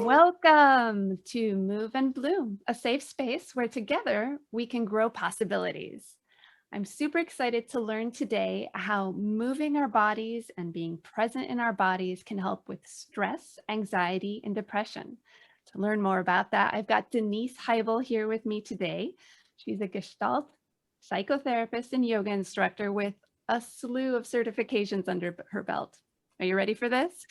Welcome to Move and Bloom, a safe space where together we can grow possibilities. I'm super excited to learn today how moving our bodies and being present in our bodies can help with stress, anxiety, and depression. To learn more about that, I've got Denise Hyble here with me today. She's a Gestalt psychotherapist and yoga instructor with a slew of certifications under her belt. Are you ready for this?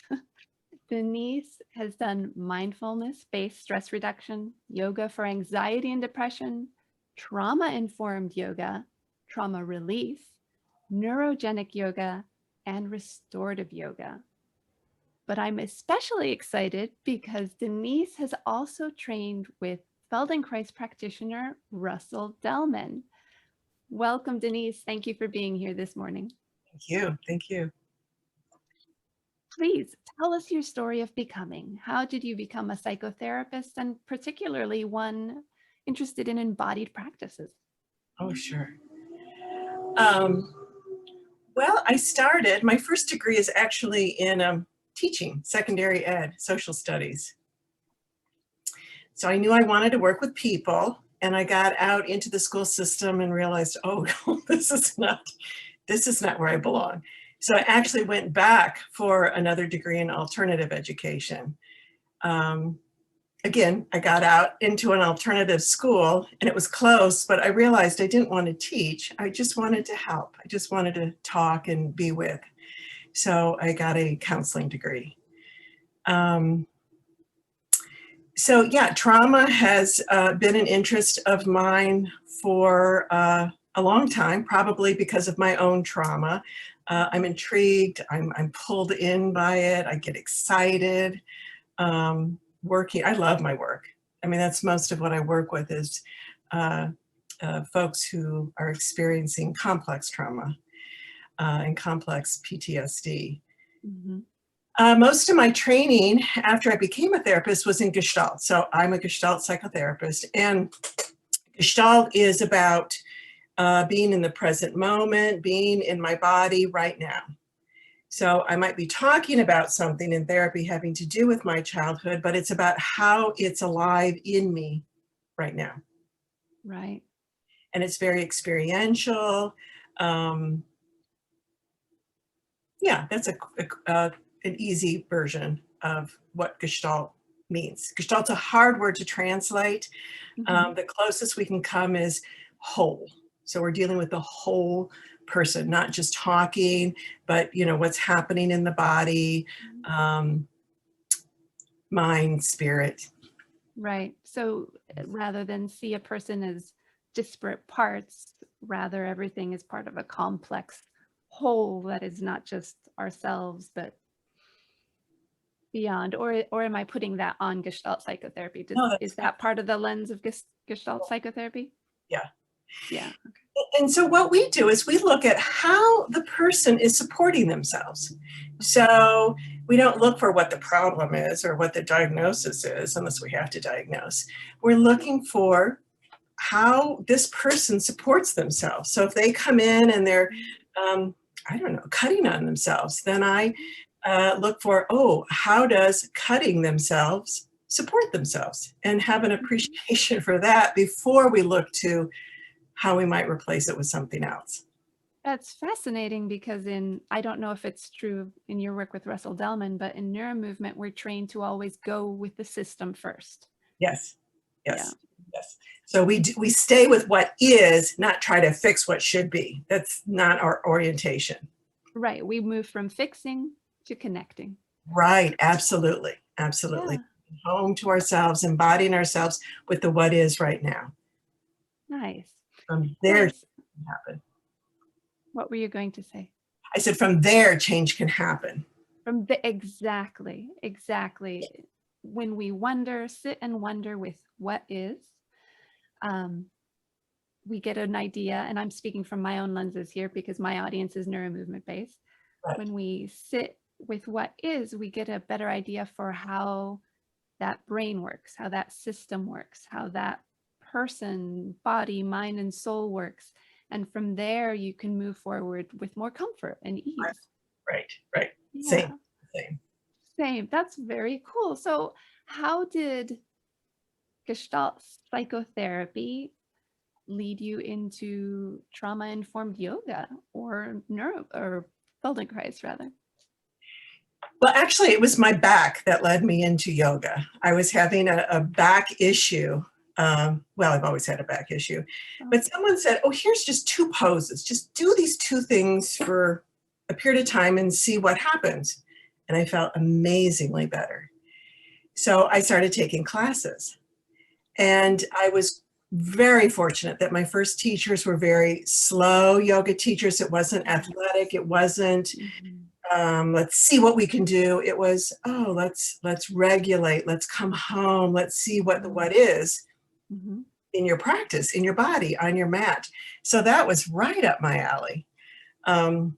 Denise has done mindfulness-based stress reduction, yoga for anxiety and depression, trauma-informed yoga, trauma relief, neurogenic yoga, and restorative yoga. But I'm especially excited because Denise has also trained with Feldenkrais practitioner Russell Delman. Welcome, Denise. Thank you for being here this morning. Thank you. Thank you. Please tell us your story of becoming. How did you become a psychotherapist, and particularly one interested in embodied practices? Oh, sure. Well, my first degree is actually in teaching, secondary ed, social studies. So I knew I wanted to work with people, and I got out into the school system and realized, oh, this is not where I belong. So I actually went back for another degree in alternative education. Again, I got out into an alternative school and it was close, but I realized I didn't want to teach. I just wanted to help. I just wanted to talk and be with. So I got a counseling degree. So yeah, trauma has been an interest of mine for a long time, probably because of my own trauma. I'm intrigued, I'm pulled in by it, I get excited. I love my work. I mean, that's most of what I work with is folks who are experiencing complex trauma and complex PTSD. Mm-hmm. Most of my training after I became a therapist was in Gestalt. So I'm a Gestalt psychotherapist, and Gestalt is about being in the present moment, being in my body right now. So I might be talking about something in therapy having to do with my childhood, but it's about how it's alive in me right now. Right. And it's very experiential. Yeah, that's an easy version of what Gestalt means. Gestalt's a hard word to translate. Mm-hmm. The closest we can come is whole. So we're dealing with the whole person, not just talking, but what's happening in the body, mind, spirit. Right. So rather than see a person as disparate parts, rather everything is part of a complex whole that is not just ourselves, but beyond. Or am I putting that on Gestalt psychotherapy? No, Is that part of the lens of Gestalt psychotherapy? yeah. Yeah. Okay. And so what we do is we look at how the person is supporting themselves. So we don't look for what the problem is or what the diagnosis is, unless we have to diagnose. We're looking for how this person supports themselves. So if they come in and they're, I don't know, cutting on themselves, then I look for, how does cutting themselves support themselves, and have an appreciation for that before we look to how we might replace it with something else. That's fascinating because I don't know if it's true in your work with Russell Delman, but in neuromovement, we're trained to always go with the system first. Yes, yes, Yeah. yes. So we stay with what is, not try to fix what should be. That's not our orientation. Right. We move from fixing to connecting. Right, absolutely, absolutely. Yeah. Home to ourselves, embodying ourselves with the what is right now. Nice. From there, change can happen. What were you going to say? I said from there, change can happen. Exactly. When we sit and wonder with what is, we get an idea, and I'm speaking from my own lenses here because my audience is neuromovement based. Right. When we sit with what is, we get a better idea for how that brain works, how that system works, how that person, body, mind, and soul works. And from there, you can move forward with more comfort and ease. Right. Yeah. Same. Same. That's very cool. So how did Gestalt psychotherapy lead you into trauma-informed yoga or Feldenkrais rather? Well, actually, it was my back that led me into yoga. I was having a back issue. Well, I've always had a back issue, Oh, but someone said, oh, here's just 2 poses. Just do these 2 things for a period of time and see what happens. And I felt amazingly better. So I started taking classes. And I was very fortunate that my first teachers were very slow yoga teachers. It wasn't athletic. It wasn't, mhm, let's see what we can do. It was, oh, let's regulate. Let's come home. Let's see what the what is mhm. in your practice, in your body, on your mat. So that was right up my alley. Um,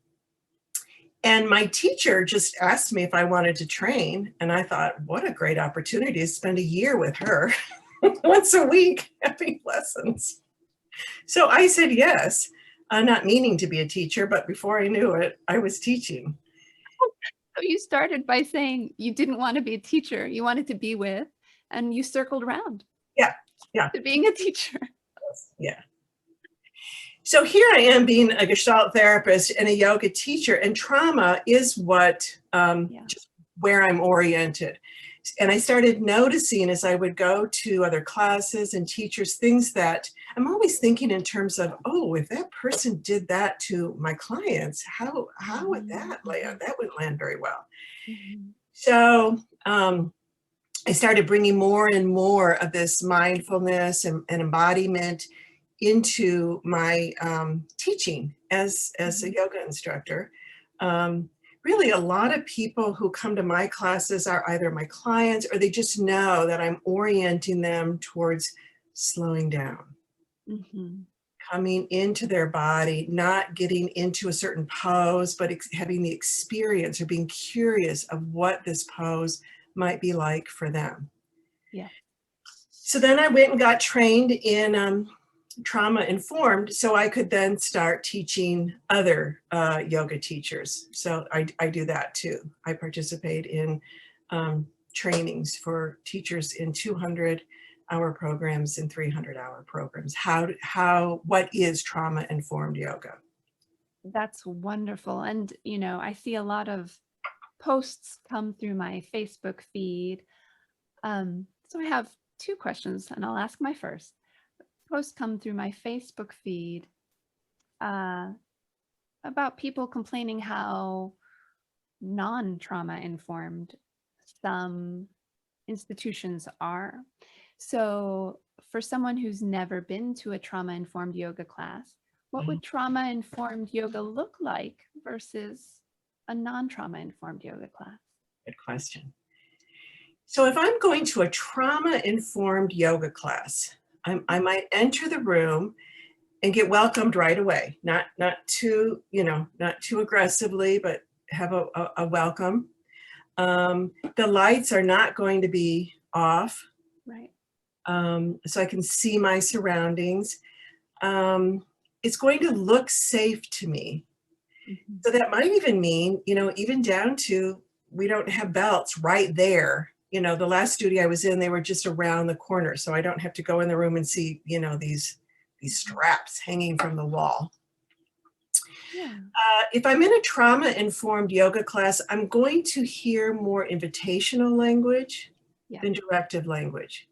and my teacher just asked me if I wanted to train. And I thought, what a great opportunity to spend a year with her once a week having lessons. So I said yes, not meaning to be a teacher, but before I knew it, I was teaching. So you started by saying you didn't want to be a teacher, you wanted to be with, and you circled around Yeah, yeah, to being a teacher. yeah. So here I am being a Gestalt therapist and a yoga teacher, and trauma is what, Yeah. just where I'm oriented. And I started noticing as I would go to other classes and teachers, things that I'm always thinking in terms of, oh, if that person did that to my clients, how would Mhm, that land? mhm, That wouldn't land very well. mhm, So I started bringing more and more of this mindfulness and embodiment into my teaching as a mhm. yoga instructor. Um, Really, a lot of people who come to my classes are either my clients or they just know that I'm orienting them towards slowing down, Mhm. coming into their body, not getting into a certain pose, but having the experience or being curious of what this pose might be like for them. Yeah. So then I went and got trained in trauma informed so I could then start teaching other yoga teachers. So I do that too. I participate in trainings for teachers in 200-hour programs and 300-hour programs. What is trauma informed yoga? That's wonderful. And, I see a lot of posts come through my Facebook feed. So I have 2 questions, and I'll ask my first. Posts come through my Facebook feed uh, about people complaining how non-trauma informed some institutions are. So for someone who's never been to a trauma-informed yoga class, what Mhm. would trauma-informed yoga look like versus a non-trauma informed yoga class? Good question. So if I'm going to a trauma informed yoga class, I might enter the room and get welcomed right away. Not too, not too aggressively, but have a welcome. The lights are not going to be off, Right. so I can see my surroundings. It's going to look safe to me. Mhm. So that might even mean, even down to we don't have belts right there. The last studio I was in, they were just around the corner, so I don't have to go in the room and see, these Mhm. straps hanging from the wall. Yeah. If I'm in a trauma-informed yoga class, I'm going to hear more invitational language Yeah. than directive language.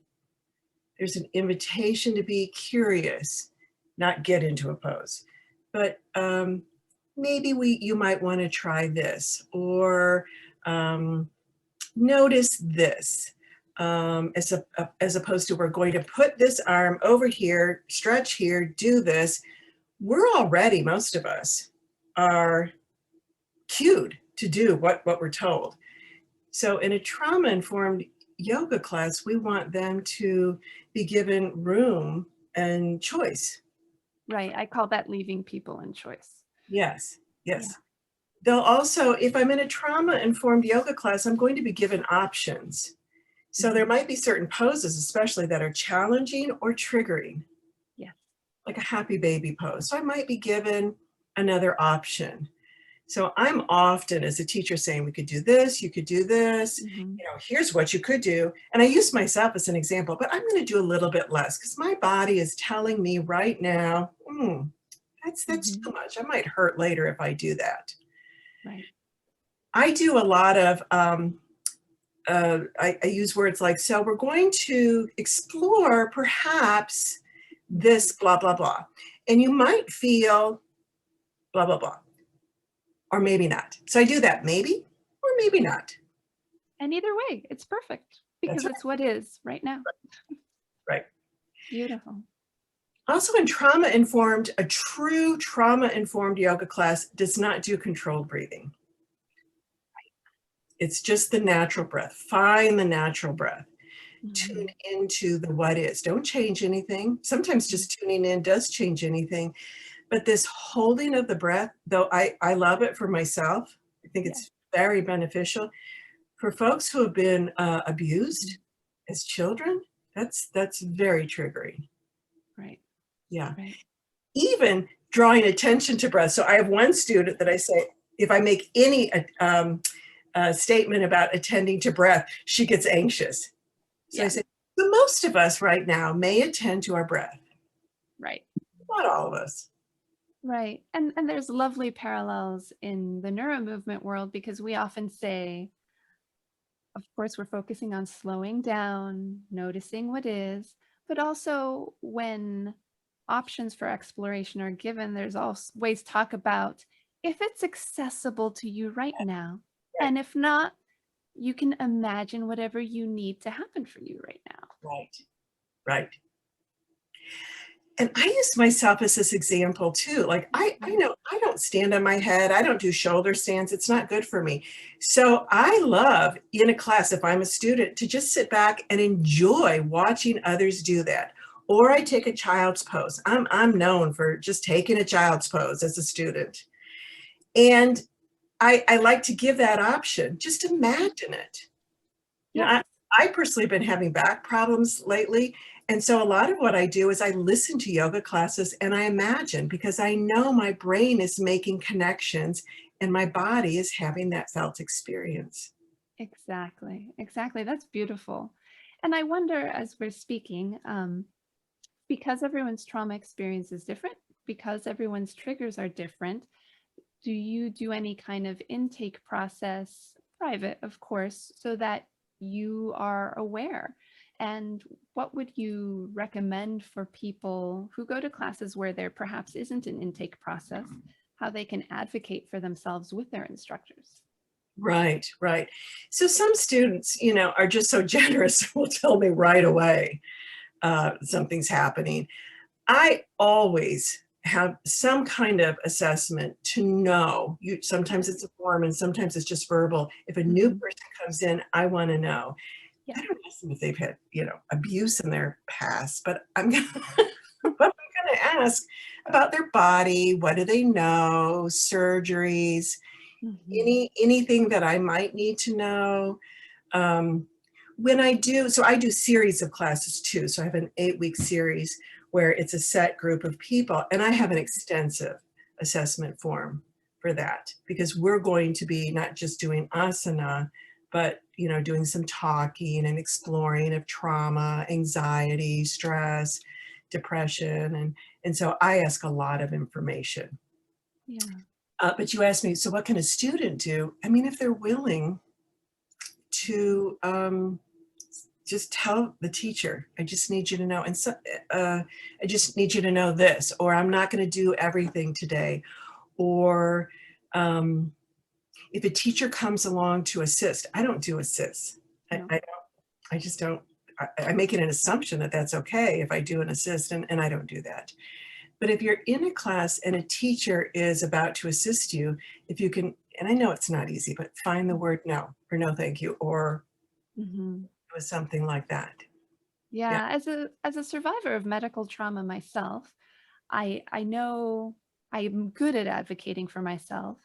There's an invitation to be curious, not get into a pose. But maybe you might want to try this, or notice this, as opposed to we're going to put this arm over here, stretch here, do this. We're already, most of us, are cued to do what we're told. So in a trauma-informed yoga class, we want them to be given room and choice. Right. I call that leaving people in choice. Yes, Yeah. yes. They'll also, if I'm in a trauma-informed yoga class, I'm going to be given options. So there Mhm. might be certain poses, especially that are challenging or triggering, Yes. like a happy baby pose. So I might be given another option. So I'm often, as a teacher, saying, we could do this, you could do this, Mhm. here's what you could do. And I use myself as an example, but I'm going to do a little bit less because my body is telling me right now, that's too Mhm. much. I might hurt later if I do that. Right. I do a lot of, I use words like, so we're going to explore perhaps this blah, blah, blah. And you might feel blah, blah, blah, or maybe not. So I do that maybe or maybe not. And either way, it's perfect That's because right. it's what is right now. Right. Beautiful. Also in a true trauma-informed yoga class does not do controlled breathing. It's just the natural breath. Find the natural breath. Tune Mhm. into the what is. Don't change anything. Sometimes Mhm. just tuning in does change anything. But this holding of the breath, though I love it for myself, I think Yeah. it's very beneficial. For folks who have been Mhm. abused as children, that's very triggering. Right. Yeah. Right. Even drawing attention to breath. So I have one student that I say, if I make any statement about attending to breath, she gets anxious. So I Yeah. say, the most of us right now may attend to our breath. Right. Not all of us. Right. And there's lovely parallels in the neuro movement world because we often say, of course, we're focusing on slowing down, noticing what is, but also when options for exploration are given, there's also ways to talk about if it's accessible to you right now. Right, And if not, you can imagine whatever you need to happen for you right now. right, right. And I use myself as this example too. Like I Mhm. know I don't stand on my head. I don't do shoulder stands. It's not good for me. So I love in a class, if I'm a student, to just sit back and enjoy watching others do that. Or I take a child's pose. I'm known for just taking a child's pose as a student. And I like to give that option. Just imagine it. You know, Yes. I personally have been having back problems lately. And so a lot of what I do is I listen to yoga classes and I imagine because I know my brain is making connections and my body is having that felt experience. Exactly. Exactly. That's beautiful. And I wonder, as we're speaking, because everyone's trauma experience is different, because everyone's triggers are different, do you do any kind of intake process, private, of course, so that you are aware? And what would you recommend for people who go to classes where there perhaps isn't an intake process, how they can advocate for themselves with their instructors? Right, right. So some students, are just so generous, will tell me right away something's happening. I always have some kind of assessment to know. Sometimes it's a form and sometimes it's just verbal. If a new Mhm. person comes in, I want to know. Yeah. I don't ask them if they've had, abuse in their past, but I'm gonna, but I'm gonna ask about their body. What do they know? Surgeries, Mhm. anything that I might need to know. Um, when I do series of classes too. So I have an 8-week series where it's a set group of people, and I have an extensive assessment form for that because we're going to be not just doing asana, but doing some talking and exploring of trauma, anxiety, stress, depression, and so I ask a lot of information. Yeah. But you asked me, so what can a student do? I mean, if they're willing to just tell the teacher, I just need you to know, and so, I just need you to know this, or I'm not going to do everything today, or if a teacher comes along to assist, I don't do assist. No. I just don't. I make it an assumption that that's okay if I do an assist, and I don't do that. But if you're in a class and a teacher is about to assist you, if you can, and I know it's not easy, but find the word no or no thank you or Mhm. with something like that. Yeah. Yeah, as a survivor of medical trauma myself, I know I'm good at advocating for myself,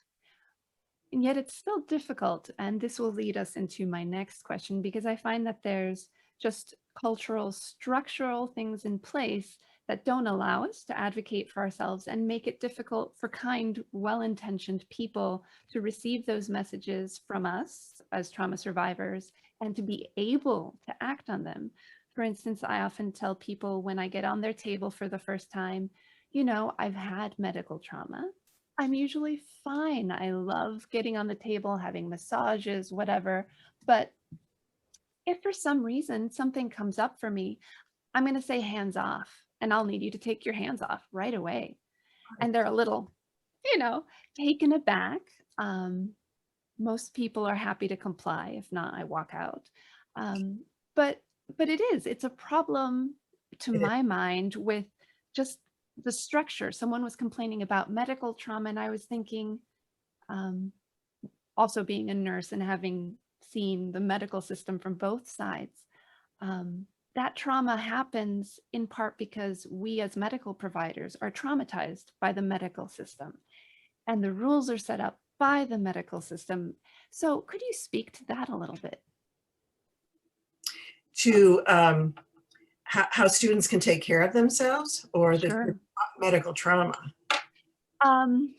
and yet it's still difficult. And this will lead us into my next question because I find that there's just cultural, structural things in place that don't allow us to advocate for ourselves and make it difficult for kind, well-intentioned people to receive those messages from us as trauma survivors and to be able to act on them. For instance, I often tell people when I get on their table for the first time, you know, I've had medical trauma. I'm usually fine. I love getting on the table, having massages, whatever. But if for some reason something comes up for me, I'm going to say hands off, and I'll need you to take your hands off right away. And they're a little, you know, taken aback. Most people are happy to comply. If not, I walk out. Um, but it's a problem to It is. my mind with just the structure. Someone was complaining about medical trauma, and I was thinking, um, also being a nurse and having seen the medical system from both sides, that trauma happens in part because we as medical providers are traumatized by the medical system, and the rules are set up by the medical system. So could you speak to that a little bit? To how students can take care of themselves, or the Sure. medical trauma? Um,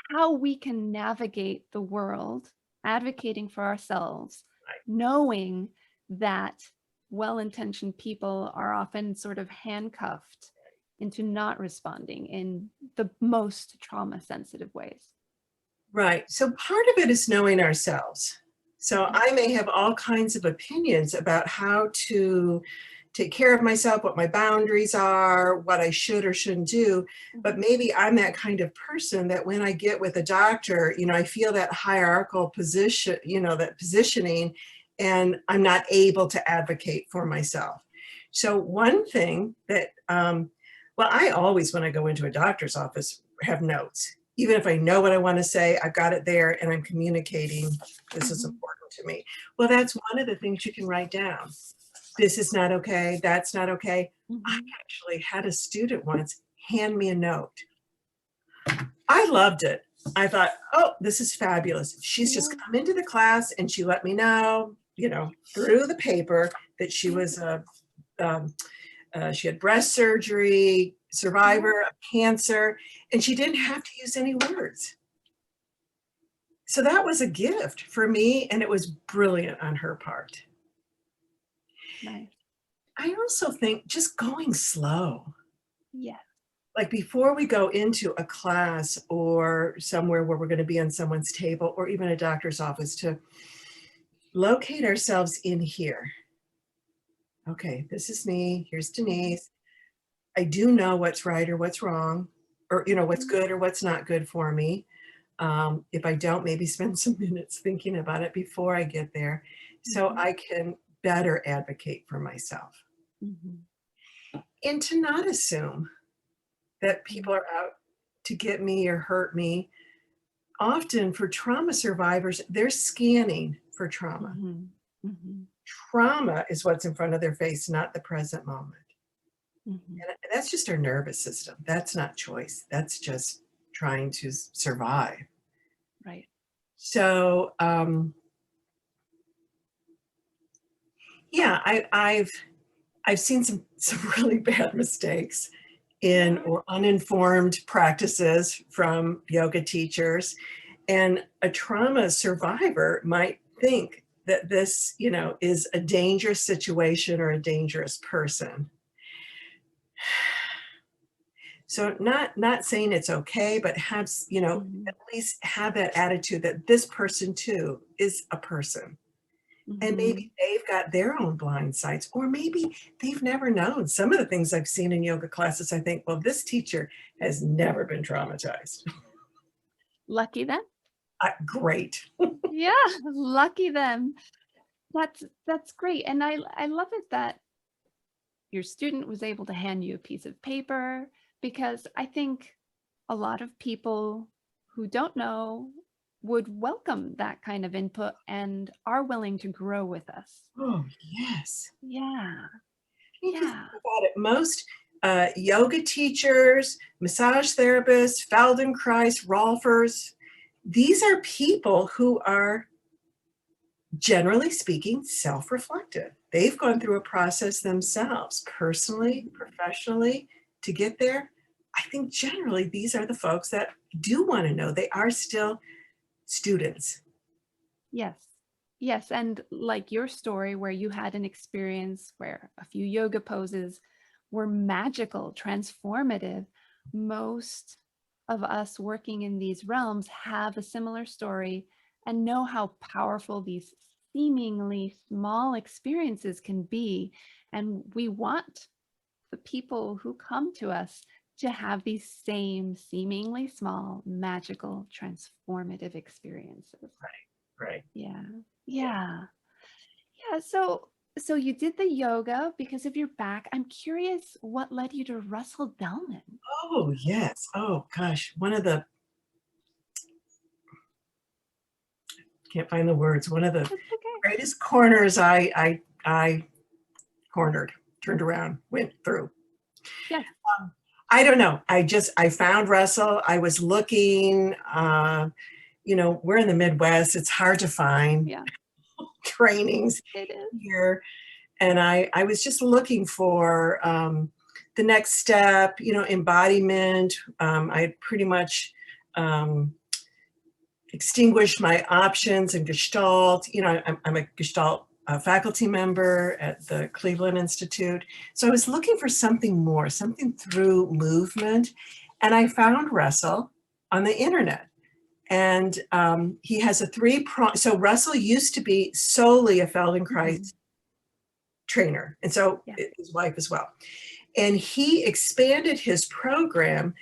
how we can navigate the world, advocating for ourselves, Right. knowing that well-intentioned people are often sort of handcuffed into not responding in the most trauma-sensitive ways. Right. So part of it is knowing ourselves. So I may have all kinds of opinions about how to take care of myself, what my boundaries are, what I should or shouldn't do. But maybe I'm that kind of person that when I get with a doctor, you know, I feel that hierarchical position, you know, that positioning, and I'm not able to advocate for myself. So one thing that, well, I always, when I go into a doctor's office, have notes. Even if I know what I want to say, I've got it there and I'm communicating, this is important to me. Well, that's one of the things you can write down. This is not okay, that's not okay. I actually had a student once hand me a note. I loved it. I thought, oh, this is fabulous. She's just come into the class and she let me know, you know, through the paper that she was she had breast surgery, survivor of cancer, and she didn't have to use any words. So that was a gift for me, and it was brilliant on her part. Nice. I also think just going slow. Yeah. Like before we go into a class or somewhere where we're going to be on someone's table or even a doctor's office, to locate ourselves in here. Okay, this is me. Here's Denise. I do know what's right or what's wrong, or, you know, what's good or what's not good for me. If I don't, maybe spend some minutes thinking about it before I get there so I can better advocate for myself. And to not assume that people are out to get me or hurt me. Often for trauma survivors, they're scanning for trauma. Trauma is what's in front of their face, not the present moment. And that's just our nervous system. That's not choice. That's just trying to survive. Right. So, yeah, I've seen some really bad mistakes in or uninformed practices from yoga teachers, and a trauma survivor might think that this, you know, is a dangerous situation or a dangerous person. So not saying it's okay, but have, you know, at least have that attitude that this person too is a person. And maybe they've got their own blind sides, or maybe they've never known. Some of the things I've seen in yoga classes, I think, well, this teacher has never been traumatized. Lucky them. Great. Yeah, lucky them. That's great. And I love it that your student was able to hand you a piece of paper, because I think a lot of people who don't know would welcome that kind of input and are willing to grow with us. Oh, yes. Yeah. You think Yeah. about it. Most yoga teachers, massage therapists, Feldenkrais, Rolfers, these are people who are, generally speaking, self-reflective. They've gone through a process themselves, personally, professionally. to get there, I think generally these are the folks that do want to know. They are still students. Yes. Yes. And like your story, where you had an experience where a few yoga poses were magical, transformative, most of us working in these realms have a similar story and know how powerful these seemingly small experiences can be. And we want the people who come to us to have these same seemingly small, magical, transformative experiences. Right. Yeah. Yeah. Yeah. Yeah. So you did the yoga because of your back. I'm curious what led you to Russell Delman. Oh, yes. Oh, gosh. One of the, can't find the words, one of the That's okay. greatest corners I cornered, turned around, went through. Yes. I don't know. I found Russell. I was looking, we're in the Midwest. It's hard to find Yeah, trainings it is. here. And I was just looking for the next step, embodiment. I had pretty much extinguished my options in Gestalt. I'm a Gestalt faculty member at the Cleveland Institute. So I was looking for something more, something through movement. And I found Russell on the internet. And he has a three-prong. So Russell used to be solely a Feldenkrais trainer, and so Yeah. his wife as well. And he expanded his program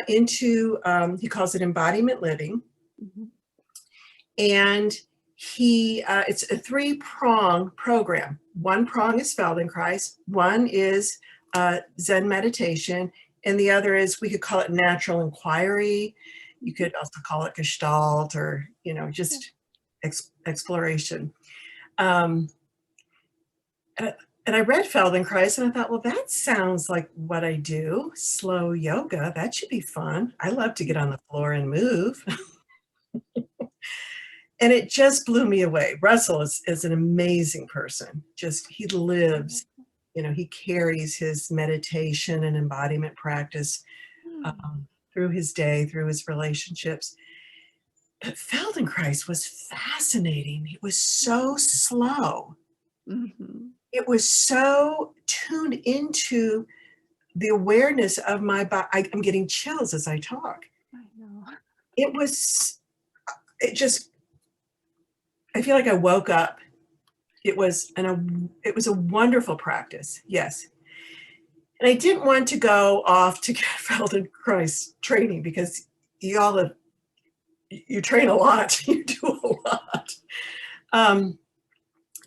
into, he calls it embodiment living. Mhm. And it's a three-prong program. One prong is Feldenkrais, one is Zen meditation, and the other is, we could call it natural inquiry. You could also call it Gestalt, or, just exploration. Um, and I read Feldenkrais and I thought, well, that sounds like what I do. Slow yoga, that should be fun. I love to get on the floor and move. And it just blew me away. Russell is an amazing person. Just, he lives, he carries his meditation and embodiment practice through his day, through his relationships. But Feldenkrais was fascinating. It was so slow. Mhm. It was so tuned into the awareness of my body. I'm getting chills as I talk. I know. It was, it just, I feel like I woke up. It was a wonderful practice. Yes. And I didn't want to go off to get Feldenkrais training, because you train a lot, you do a lot.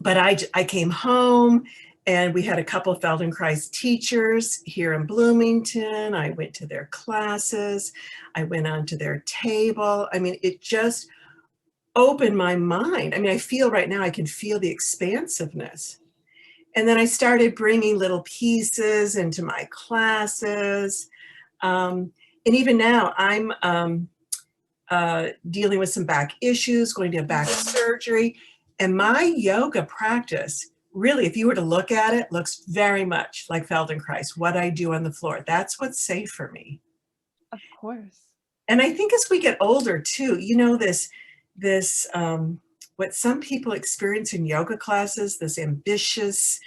But I came home and we had a couple of Feldenkrais teachers here in Bloomington. I went to their classes. I went onto their table. I mean, it just opened my mind. I mean, I feel right now, I can feel the expansiveness. And then I started bringing little pieces into my classes. And even now, I'm dealing with some back issues, going to have back surgery. And my yoga practice, really, if you were to look at it, looks very much like Feldenkrais, what I do on the floor. That's what's safe for me. Of course. And I think as we get older too, this what some people experience in yoga classes, this ambitious,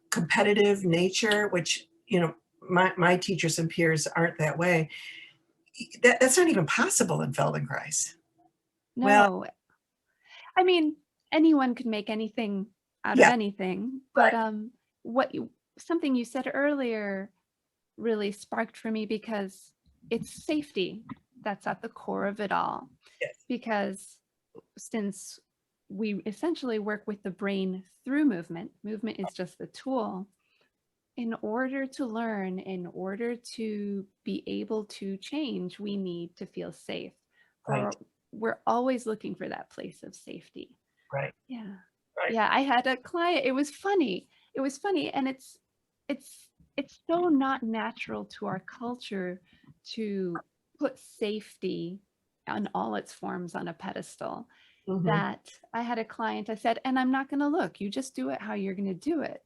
competitive nature, which, my teachers and peers aren't that way. That's not even possible in Feldenkrais. Well, No, I mean, anyone could make anything out of yeah, anything, but right. something you said earlier really sparked for me, because it's safety that's at the core of it all. Yes, Because since we essentially work with the brain through movement, movement is just the tool. In order to learn, in order to be able to change, we need to feel safe. right, We're always looking for that place of safety. right, Yeah. right. Yeah, I had a client, it was funny. It was funny, and it's it's so not natural to our culture to put safety on all its forms on a pedestal, Mm-hmm. that I had a client, I said, and I'm not going to look, you just do it how you're going to do it,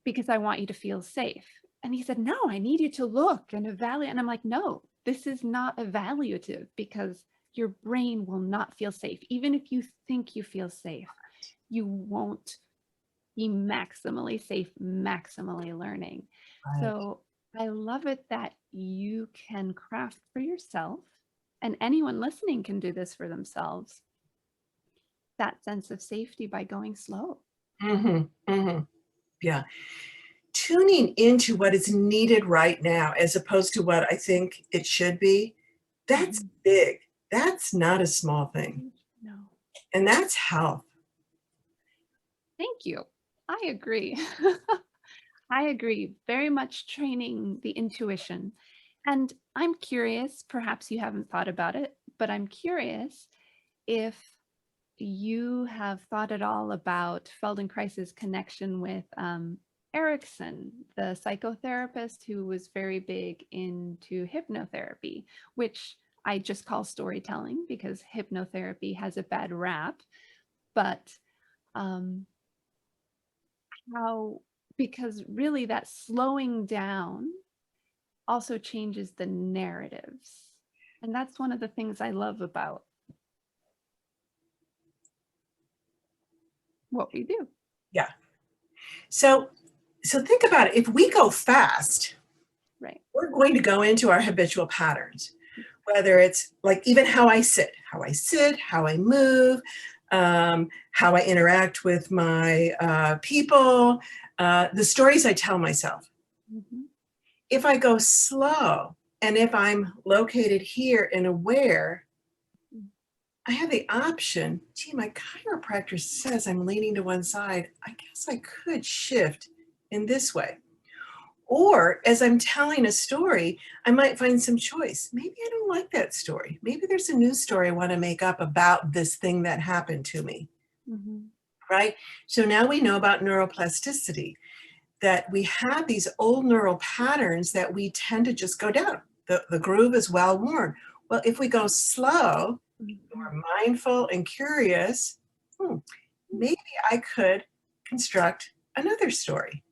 because I want you to feel safe. And he said, no, I need you to look and evaluate. And I'm like, no, this is not evaluative, because your brain will not feel safe. Even if you think you feel safe, you won't be maximally safe, maximally learning. Right. So I love it that you can craft for yourself, and anyone listening can do this for themselves, that sense of safety by going slow. Yeah. Tuning into what is needed right now as opposed to what I think it should be, that's big. That's not a small thing. No. And that's health. Thank you. I agree. I agree. Very much training the intuition. And I'm curious, perhaps you haven't thought about it, but I'm curious if you have thought at all about Feldenkrais's connection with Erickson, the psychotherapist who was very big into hypnotherapy, which I just call storytelling because hypnotherapy has a bad rap. But how, because really that slowing down also changes the narratives. And that's one of the things I love about what we do. Yeah. So think about it. If we go fast, Right. we're going to go into our habitual patterns, whether it's like even how I sit, how I move, how I interact with my people, the stories I tell myself. If I go slow and if I'm located here and aware, I have the option, gee, my chiropractor says I'm leaning to one side. I guess I could shift in this way. Or as I'm telling a story, I might find some choice. Maybe I don't like that story. Maybe there's a new story I want to make up about this thing that happened to me. Right? So now we know about neuroplasticity, that we have these old neural patterns that we tend to just go down. The groove is well worn. Well, if we go slow, we're mindful and curious, maybe I could construct another story.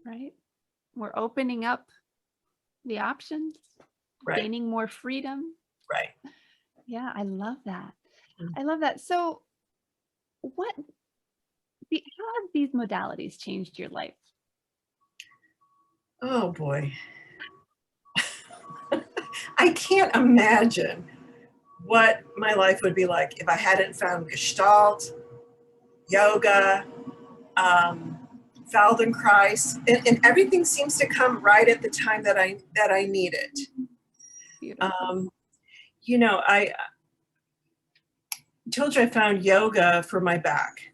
Right. We're opening up the options, gaining more freedom. Right. Yeah, I love that. I love that. So how have these modalities changed your life? Oh boy. I can't imagine what my life would be like if I hadn't found Gestalt, yoga, Feldenkrais, and everything seems to come right at the time that I need it. Beautiful. I told you I found yoga for my back.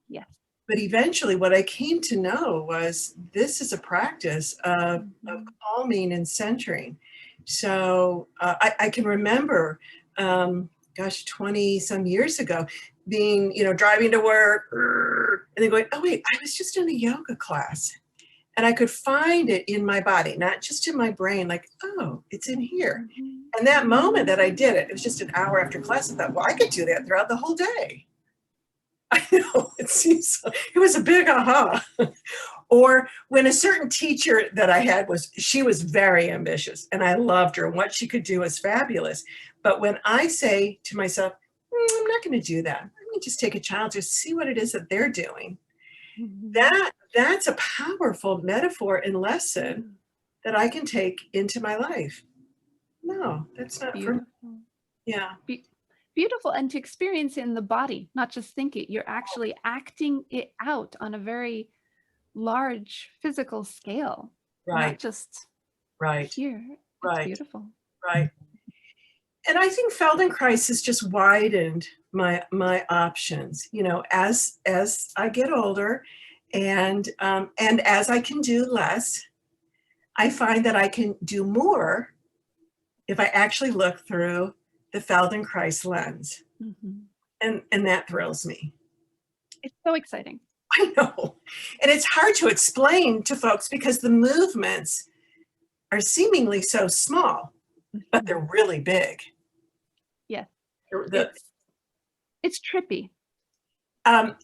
Yes. But eventually what I came to know was this is a practice of calming and centering. So I can remember, 20 some years ago, being, driving to work and then going, oh wait, I was just in a yoga class. And I could find it in my body, not just in my brain, like, oh, it's in here. And that moment that I did it, it was just an hour after class. I thought, well, I could do that throughout the whole day. I know, it was a big aha. Or when a certain teacher that I had she was very ambitious and I loved her and what she could do was fabulous. But when I say to myself, I'm not going to do that. Let me just take a child, just see what it is that they're doing. That's a powerful metaphor and lesson that I can take into my life. No, that's not beautiful. For me. Yeah. Beautiful. And to experience it in the body, not just think it, you're actually acting it out on a very large physical scale. Right. Not just right. here. Right. It's beautiful. Right. And I think Feldenkrais has just widened my options, as I get older and as I can do less, I find that I can do more if I actually look through the Feldenkrais lens. And that thrills me. It's so exciting. I know. And it's hard to explain to folks because the movements are seemingly so small, but they're really big. Yeah. They're It's trippy. I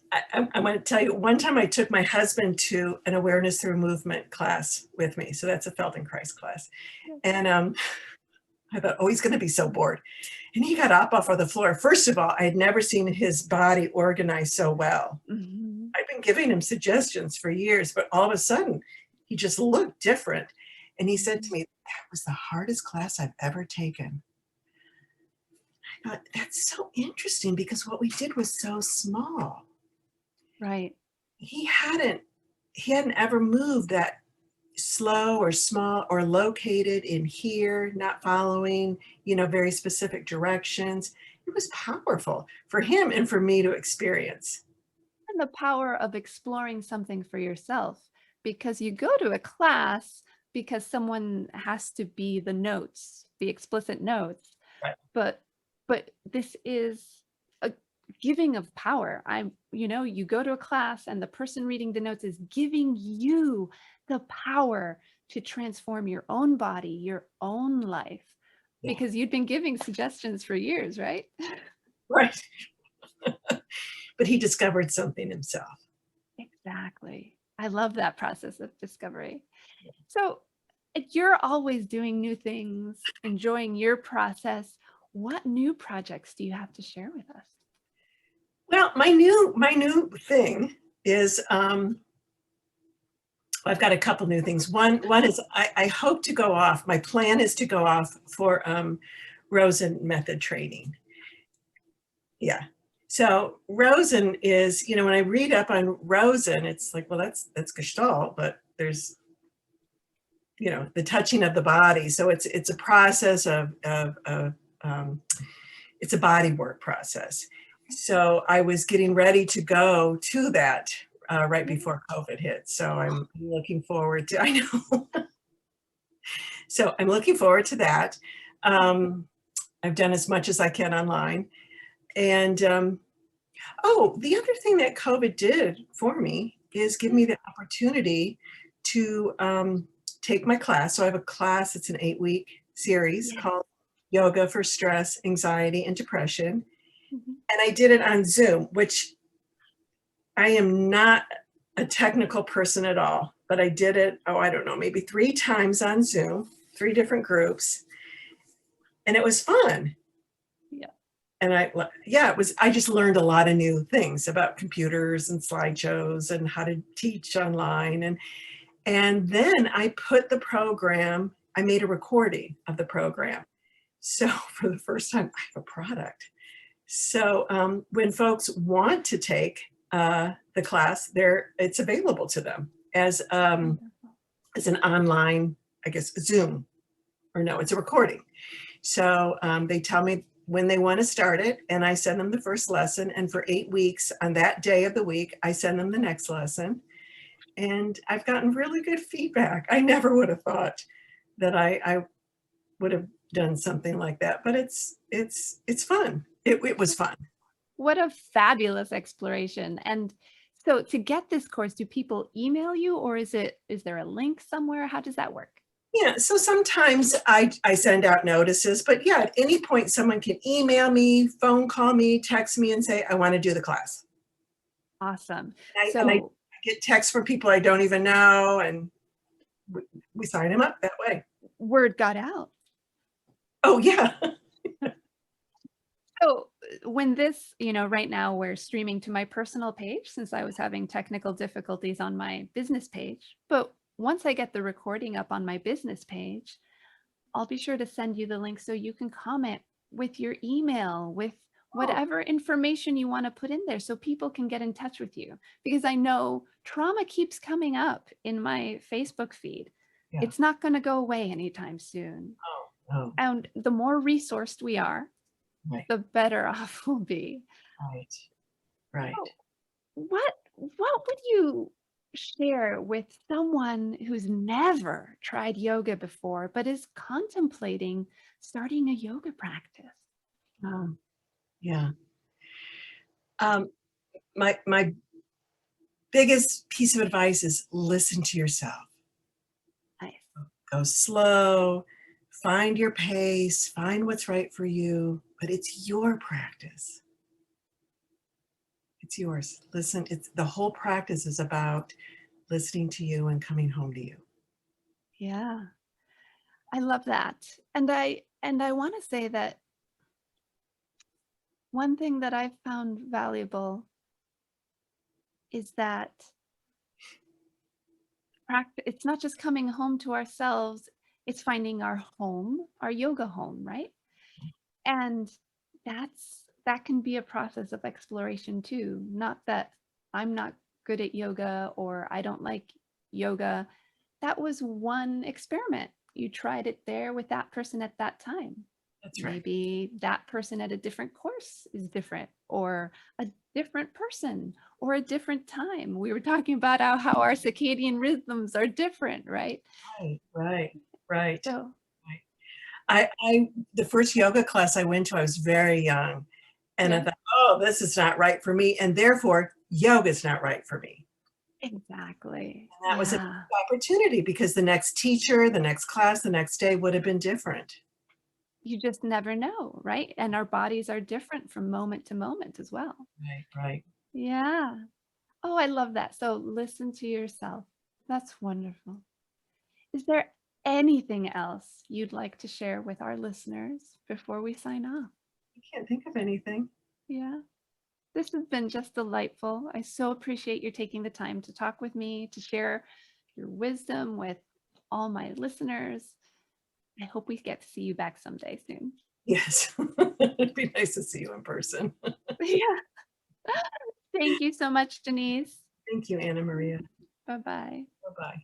want to tell you, one time I took my husband to an awareness through movement class with me. So that's a Feldenkrais class. And I thought, oh, he's going to be so bored. And he got up off of the floor. First of all, I had never seen his body organized so well. Mhm. I've been giving him suggestions for years, but all of a sudden he just looked different. And he said to me, that was the hardest class I've ever taken. I thought, that's so interesting because what we did was so small. Right. He hadn't ever moved that slow or small or located in here, not following, very specific directions. It was powerful for him and for me to experience. And the power of exploring something for yourself, because you go to a class because someone has to be the notes, the explicit notes, Right. but this is a giving of power. You go to a class and the person reading the notes is giving you the power to transform your own body, your own life, Yeah. because you'd been giving suggestions for years, right? Right. But he discovered something himself. Exactly. I love that process of discovery. So you're always doing new things, enjoying your process. What new projects do you have to share with us? Well, my new thing is I've got a couple new things. One is I hope to go off. My plan is to go off for Rosen method training. Yeah. So Rosen is, when I read up on Rosen, it's like, well, that's Gestalt, but there's, the touching of the body. So it's a process of it's a body work process. So I was getting ready to go to that right before COVID hit. So I'm looking forward to, I know. So I'm looking forward to that. I've done as much as I can online. And the other thing that COVID did for me is give me the opportunity to take my class. So I have a class, it's an 8-week series called Yoga for Stress, Anxiety, and Depression. And I did it on Zoom, which I am not a technical person at all, but I did it, I don't know, maybe 3 times on Zoom, 3 different groups. And it was fun. Yeah. And I just learned a lot of new things about computers and slideshows and how to teach online. And then I put the program, I made a recording of the program. So for the first time, I have a product. So when folks want to take the class, it's available to them as an online, I guess, Zoom, or no, it's a recording. So they tell me when they want to start it, and I send them the first lesson. And for 8 weeks, on that day of the week, I send them the next lesson. And I've gotten really good feedback. I never would have thought that I would have done something like that, but it's fun. It was fun. What a fabulous exploration. And so to get this course, do people email you, or is there a link somewhere? How does that work? Yeah, so sometimes I send out notices, but yeah, at any point someone can email me, phone call me, text me and say, I want to do the class. Awesome. And I get texts from people I don't even know, and we sign them up that way. Word got out. Oh, yeah. So when this, right now we're streaming to my personal page since I was having technical difficulties on my business page. But once I get the recording up on my business page, I'll be sure to send you the link so you can comment with your email, with whatever information you want to put in there so people can get in touch with you. Because I know trauma keeps coming up in my Facebook feed. Yeah. It's not going to go away anytime soon. Oh, no. And the more resourced we are, right, the better off we'll be. Right. So what would you share with someone who's never tried yoga before, but is contemplating starting a yoga practice? Yeah. My biggest piece of advice is listen to yourself. Nice. Go slow, find your pace, find what's right for you, but it's your practice. It's yours. Listen, it's the whole practice is about listening to you and coming home to you. Yeah, I love that. And I want to say that one thing that I've found valuable is that it's not just coming home to ourselves, it's finding our home, our yoga home, right? And that can be a process of exploration too. Not that I'm not good at yoga or I don't like yoga. That was one experiment. You tried it there with that person at that time. That's right. Maybe that person at a different course is different, or a different person, or a different time. We were talking about how our circadian rhythms are different, right? Right, right, right. So Right. The first yoga class I went to, I was very young, and I yeah, thought, oh, this is not right for me, and therefore yoga is not right for me. exactly. And that was a Yeah. opportunity because the next teacher, the next class, the next day would have been different. You just never know, right? And our bodies are different from moment to moment as well. Right, right. Yeah. Oh, I love that. So listen to yourself. That's wonderful. Is there anything else you'd like to share with our listeners before we sign off? I can't think of anything. Yeah. This has been just delightful. I so appreciate you taking the time to talk with me, to share your wisdom with all my listeners. I hope we get to see you back someday soon. Yes. It'd be nice to see you in person. Yeah. Thank you so much, Denise. Thank you, Anna Maria. Bye-bye. Bye-bye.